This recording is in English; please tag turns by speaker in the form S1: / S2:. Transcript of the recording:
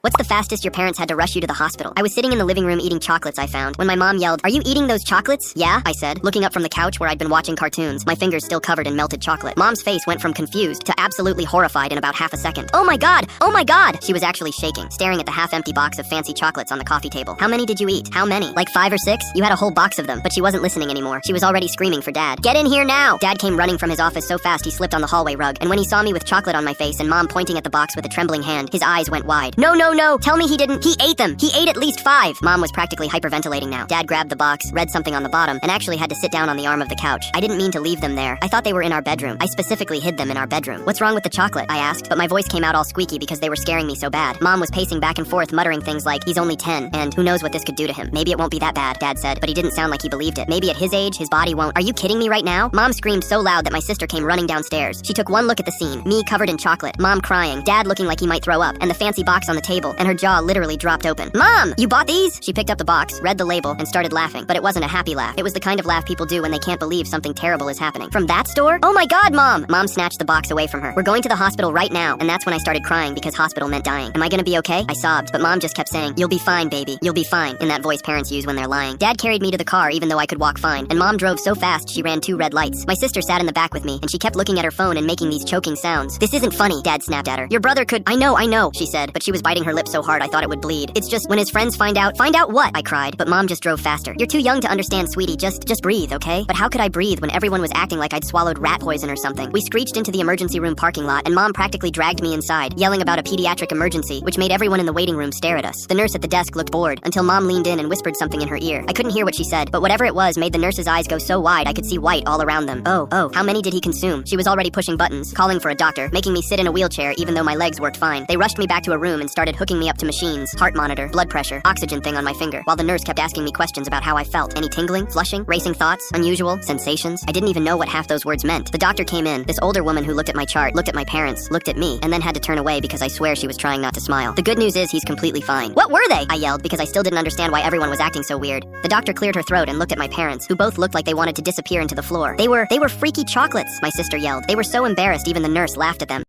S1: What's the fastest your parents had to rush you to the hospital? I was sitting in the living room eating chocolates I found when my mom yelled, "Are you eating those chocolates?" "Yeah," I said, looking up from the couch where I'd been watching cartoons, my fingers still covered in melted chocolate. Mom's face went from confused to absolutely horrified in about half a second. "Oh my god! Oh my god!" She was actually shaking, staring at the half-empty box of fancy chocolates on the coffee table. "How many did you eat?" "How many? Like 5 or 6? You had a whole box of them." But she wasn't listening anymore. She was already screaming for Dad. "Get in here now!" Dad came running from his office so fast he slipped on the hallway rug, and when he saw me with chocolate on my face and Mom pointing at the box with a trembling hand, his eyes went wide. "No, no, no! Tell me he didn't! He ate them! He ate at least 5! Mom was practically hyperventilating now. Dad grabbed the box, read something on the bottom, and actually had to sit down on the arm of the couch. I didn't mean to leave them there. I thought they were in our bedroom. I specifically hid them in our bedroom. "What's wrong with the chocolate?" I asked, but my voice came out all squeaky because they were scaring me so bad. Mom was pacing back and forth, muttering things like, "He's only 10, and who knows what this could do to him. Maybe it won't be that bad," Dad said, but he didn't sound like he believed it. "Maybe at his age, his body won't." "Are you kidding me right now?" Mom screamed so loud that my sister came running downstairs. She took one look at the scene, me covered in chocolate, Mom crying, Dad looking like he might throw up, and the fancy box on the table, and her jaw literally dropped open. "Mom, you bought these?" She picked up the box, read the label, and started laughing, but it wasn't a happy laugh. It was the kind of laugh people do when they can't believe something terrible is happening. "From that store? Oh my god, Mom!" Mom snatched the box away from her. "We're going to the hospital right now," and that's when I started crying because hospital meant dying. "Am I gonna be okay?" I sobbed, but Mom just kept saying, "You'll be fine, baby. You'll be fine," in that voice parents use when they're lying. Dad carried me to the car even though I could walk fine, and Mom drove so fast she ran 2 red lights. My sister sat in the back with me, and she kept looking at her phone and making these choking sounds. "This isn't funny," Dad snapped at her. "Your brother could—" I know," she said, but she was biting her lip so hard I thought it would bleed. "It's just, when his friends find out—" "Find out what?" I cried, but Mom just drove faster. "You're too young to understand, sweetie. Just breathe, okay?" But how could I breathe when everyone was acting like I'd swallowed rat poison or something? We screeched into the emergency room parking lot, and Mom practically dragged me inside, yelling about a pediatric emergency, which made everyone in the waiting room stare at us. The nurse at the desk looked bored, until Mom leaned in and whispered something in her ear. I couldn't hear what she said, but whatever it was made the nurse's eyes go so wide I could see white all around them. Oh, how many did he consume?" She was already pushing buttons, calling for a doctor, making me sit in a wheelchair even though my legs worked fine. They rushed me back to a room and started hooking me up to machines, heart monitor, blood pressure, oxygen thing on my finger, while the nurse kept asking me questions about how I felt. Any tingling, flushing, racing thoughts, unusual, sensations? I didn't even know what half those words meant. The doctor came in, this older woman who looked at my chart, looked at my parents, looked at me, and then had to turn away because I swear she was trying not to smile. "The good news is he's completely fine." "What were they?" I yelled because I still didn't understand why everyone was acting so weird. The doctor cleared her throat and looked at my parents, who both looked like they wanted to disappear into the floor. They were freaky chocolates," my sister yelled. They were so embarrassed even the nurse laughed at them.